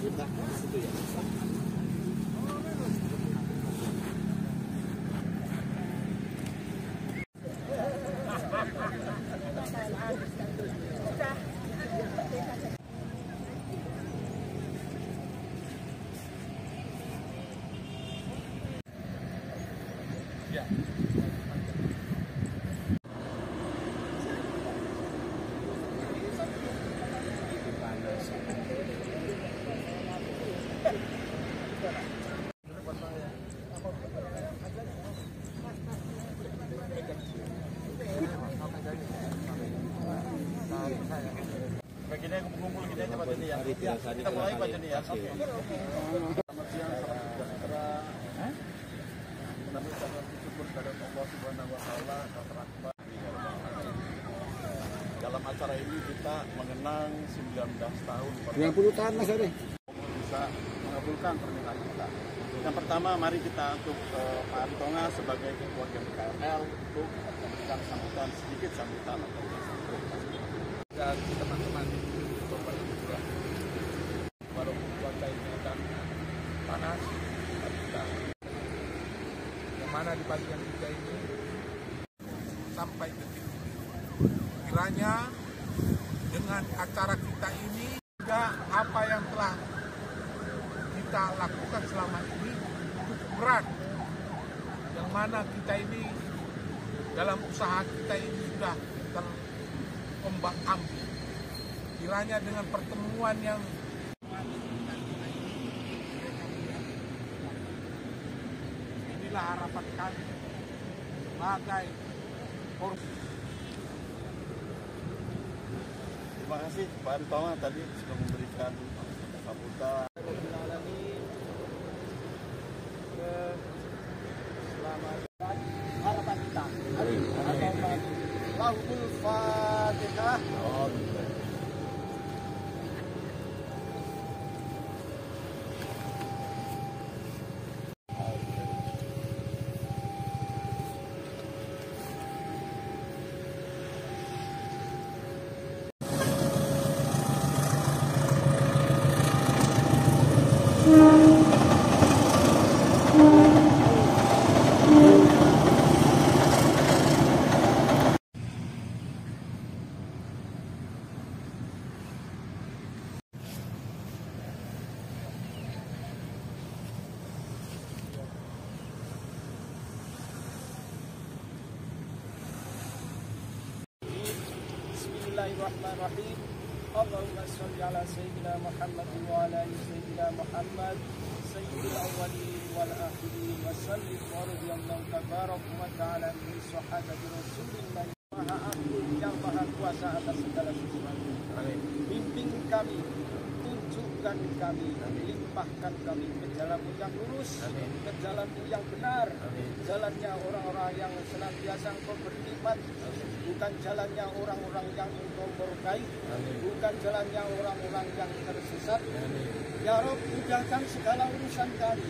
Ya. Begini kumpul gini aja Pak Joni ya. Kita mulai Pak Joni ya. Selamat siang, salam sejahtera. Menambah salam syukur kepada Allah Subhanahu wa taala atas rahmat. Dalam acara ini kita mengenang 19 tahun 90 tahun Mas Ari. Bisa mengabulkan permintaan kita. Yang pertama, mari kita untuk Pak Aritonga sebagai ketua GPKRL untuk memberikan sambutan sedikit sambutan atau Dan teman-teman korban juga. Walaupun cuaca ini akan panas, kita yang mana di pagi yang ketiga ini sampai detik kiranya dengan acara kita ini juga apa yang telah kita lakukan selama ini cukup berat, yang mana kita ini dalam usaha kita ini sudah terombak ambing. Kiranya dengan pertemuan yang inilah harapan kami sebagai korban. Terima kasih Pak Aritonga tadi sudah memberikan sambutan. Selamat harapan kita. Lahul Fatihah. Bismillahirrahmanirrahim. Allahumma sholli ala sayyidina Muhammad wa ala ali sayyidina Muhammad sayyidil awwalin wal akhirin wa sallim wa radhiyallahu tabaraka wa ta'ala min sahabati Rasulillah Maha Agung yang Maha Kuasa atas segala sesuatu. Bimbing kami, tunjukkan kami, limpahkan kami ke jalanmu yang lurus, ke jalanmu yang benar, jalannya orang-orang yang senantiasa engkau beri nikmat, bukan jalannya orang-orang yang engkau murkai, bukan jalannya orang-orang yang tersesat. Ya Rob, mudahkan segala urusan kami,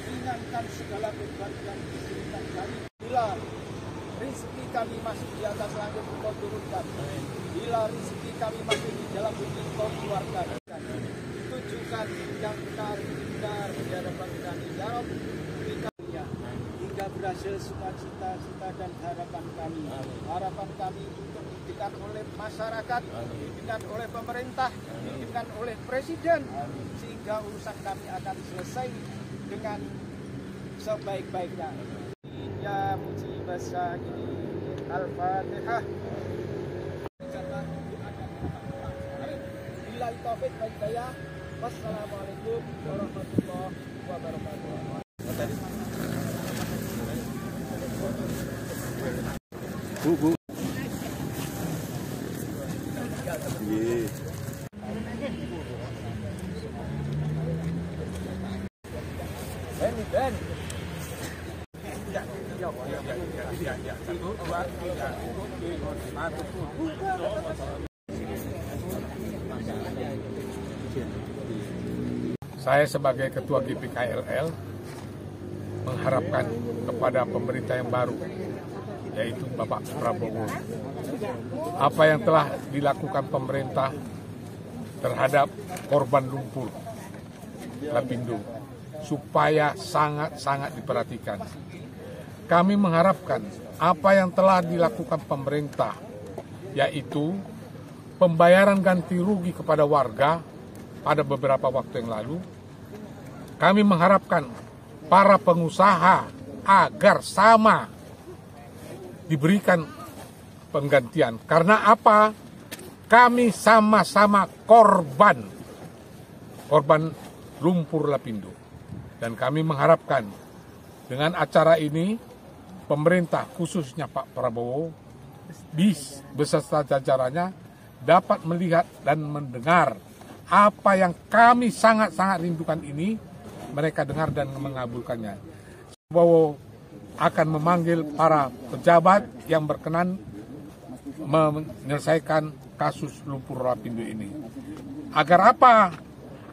ringankan segala beban yang diberikan kami. Bila rezeki kami masih di atas langit, engkau turunkan. Bila rezeki kami masih di dalam bumi, engkau keluarkan. Tunjukkan yang benar di hadapan kami. Ya Rob, hingga berhasil semua cita-cita dan harapan kami. Harapan kami untuk didikan oleh masyarakat, didikan oleh pemerintah, didikan oleh presiden, sehingga urusan kami akan selesai dengan sebaik-baiknya. Ya mujibas sa'ilin. Al-Fatihah. Billahi taufiq wal hidayah. Wassalamualaikum warahmatullahi wabarakatuh. Bu. Iya. Ben. Saya sebagai Ketua GPKRL mengharapkan kepada pemerintah yang baru, yaitu Bapak Prabowo, apa yang telah dilakukan pemerintah terhadap korban lumpur Lapindo supaya sangat-sangat diperhatikan. Kami mengharapkan apa yang telah dilakukan pemerintah, yaitu pembayaran ganti rugi kepada warga pada beberapa waktu yang lalu. Kami mengharapkan para pengusaha agar sama diberikan penggantian. Karena apa? Kami sama-sama korban lumpur Lapindo. Dan kami mengharapkan dengan acara ini pemerintah khususnya Pak Prabowo beserta jajarannya dapat melihat dan mendengar apa yang kami sangat-sangat rindukan ini, mereka dengar dan mengabulkannya. Prabowo akan memanggil para pejabat yang berkenan menyelesaikan kasus lumpur Lapindo ini. Agar apa?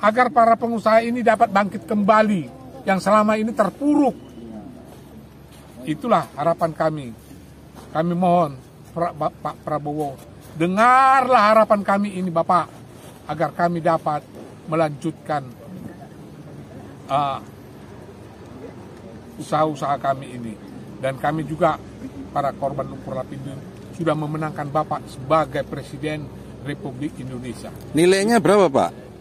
Agar para pengusaha ini dapat bangkit kembali yang selama ini terpuruk. Itulah harapan kami. Kami mohon Pak Prabowo, dengarlah harapan kami ini Bapak, agar kami dapat melanjutkan usaha-usaha kami ini. Dan kami juga, para korban lumpur Lapindo, sudah memenangkan Bapak sebagai Presiden Republik Indonesia. Nilainya berapa Pak?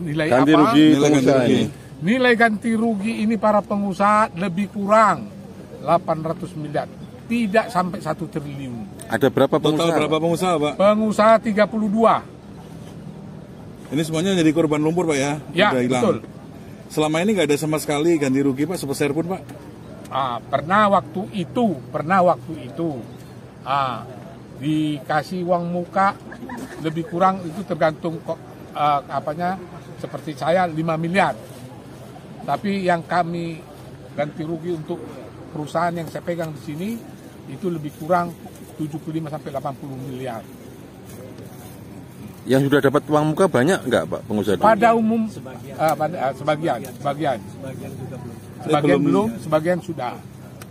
Nilai ganti apa? Rugi pengusaha ini. Nilai ganti rugi ini para pengusaha lebih kurang 800 miliar. Tidak sampai 1 triliun. Ada berapa pengusaha? Total berapa pengusaha Pak? Pengusaha 32. Ini semuanya jadi korban lumpur Pak ya? Ya, udah hilang. betul. Selama ini nggak ada sama sekali ganti rugi Pak, sepeser pun Pak? Pernah waktu itu dikasih uang muka lebih kurang, itu tergantung seperti saya 5 miliar. Tapi yang kami ganti rugi untuk perusahaan yang saya pegang di sini itu lebih kurang 75 sampai 80 miliar. Yang sudah dapat uang muka banyak nggak Pak pengusaha? Pada umum sebagian belum, sebagian sudah.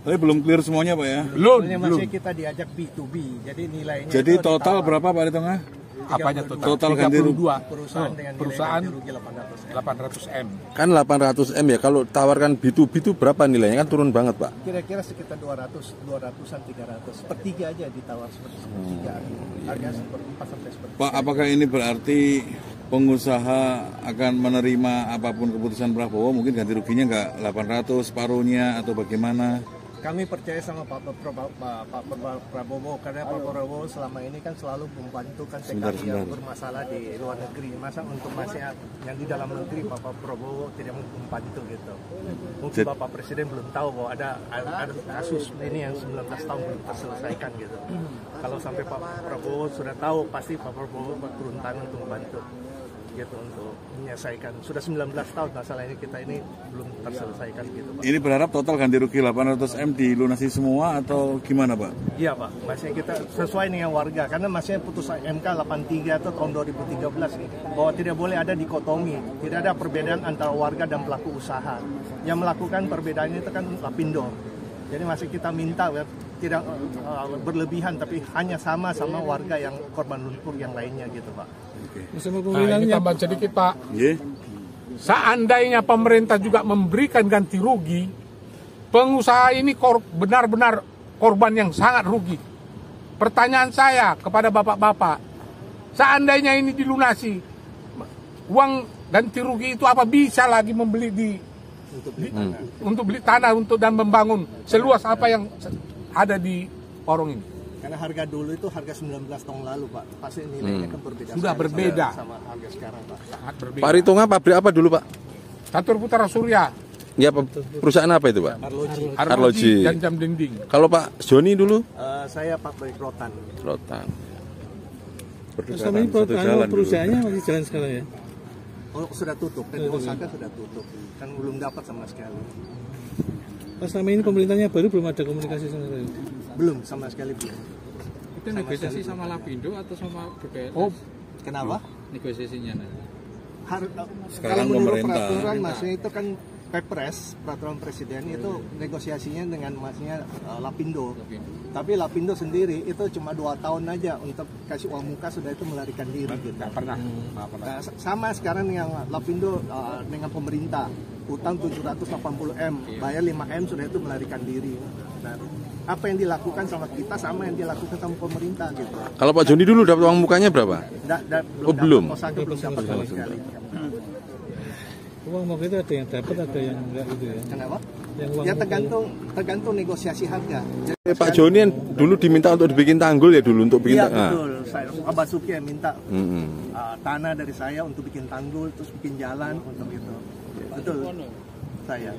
Tapi belum clear semuanya Pak ya? Belum. Masih kita diajak B2B, jadi nilainya. Jadi total berapa Pak di tengah? Apanya total? Total ganti rugi. 32. Perusahaan 800 M. Kan 800 M ya, kalau tawarkan B2B itu berapa nilainya? Kan turun banget Pak. Kira-kira sekitar 200-an 300. Sepertiga aja ditawar seperti sepertiga. Harga seperti 4 sampai sepertiga. Pak, apakah ini berarti pengusaha akan menerima apapun keputusan Prabowo? Mungkin ganti ruginya nggak 800 separuhnya atau bagaimana? Kami percaya sama Pak Prabowo, karena Pak Prabowo selama ini kan selalu membantu kan TKI yang bermasalah di luar negeri. Masa untuk masyarakat yang di dalam negeri Pak Prabowo tidak membantu gitu. Mungkin Bapak Presiden belum tahu bahwa ada kasus ini yang 19 tahun belum terselesaikan gitu. Kalau sampai Pak Prabowo sudah tahu, pasti Pak Prabowo turun tangan untuk membantu gitu, untuk menyelesaikan. Sudah 19 tahun masalah ini kita ini belum terselesaikan gitu Pak. Ini berharap total ganti rugi 800 M dilunasi semua atau gimana Pak? Iya Pak, masih kita sesuai dengan warga, karena masih putusan MK 83 atau tahun 2013 nih, bahwa tidak boleh ada dikotomi, tidak ada perbedaan antara warga dan pelaku usaha. Yang melakukan perbedaan itu kan Lapindo. Jadi masih kita minta tidak berlebihan, tapi hanya sama-sama warga yang korban lumpur yang lainnya gitu Pak. Ini tambah sedikit Pak. Seandainya pemerintah juga memberikan ganti rugi, pengusaha ini benar-benar korban yang sangat rugi. Pertanyaan saya kepada bapak-bapak, seandainya ini dilunasi, uang ganti rugi itu apa bisa lagi membeli untuk beli tanah dan membangun seluas apa yang ada di Porong ini? Karena harga dulu itu harga 19 tahun lalu Pak, pasti nilainya kan berbeda. Sudah berbeda sama harga sekarang Pak. Sangat berbeda. Pak Ritonga pabrik apa dulu Pak? Catur Putra Surya. Ya perusahaan apa itu Pak? Arloji dan jam dinding. Kalau Pak Joni dulu? Saya pabrik rotan. Rotan. Selama ini perusahaannya masih jalan sekarang ya? Oh, sudah tutup, dan Osaka sudah tutup, kan belum dapat sama sekali. Pas selama ini pemerintahnya baru belum ada komunikasi sama sekali? Belum, sama sekali belum. Itu negosiasi sama Lapindo atau sama BPS? Oh, kenapa? Negosiasinya nanti. Sekarang kalau menurut pemerintah. peraturan masih itu kan Perpres, peraturan presiden itu negosiasinya dengan maksudnya Lapindo. Tapi Lapindo sendiri itu cuma 2 tahun aja untuk kasih uang muka sudah itu melarikan diri. Gitu. Nggak pernah. Sama sekarang yang Lapindo dengan pemerintah, utang 780 M, bayar 5 M sudah itu melarikan diri. Nah, apa yang dilakukan sama kita sama yang dilakukan sama pemerintah gitu. Kalau Pak Joni dulu dapat uang mukanya berapa? Belum. Kosaku belum dapat sama sekali. Uang muka itu ada yang dapat, ada yang enggak gitu ya. Kenapa? Yang uang Ya muka. tergantung negosiasi harga. Jadi, Pak Joni yang dulu diminta untuk dibikin tanggul ya dulu untuk bikin iya betul. Saya Pak Basuki yang minta tanah dari saya untuk bikin tanggul, terus bikin jalan untuk itu. Betul. Saya.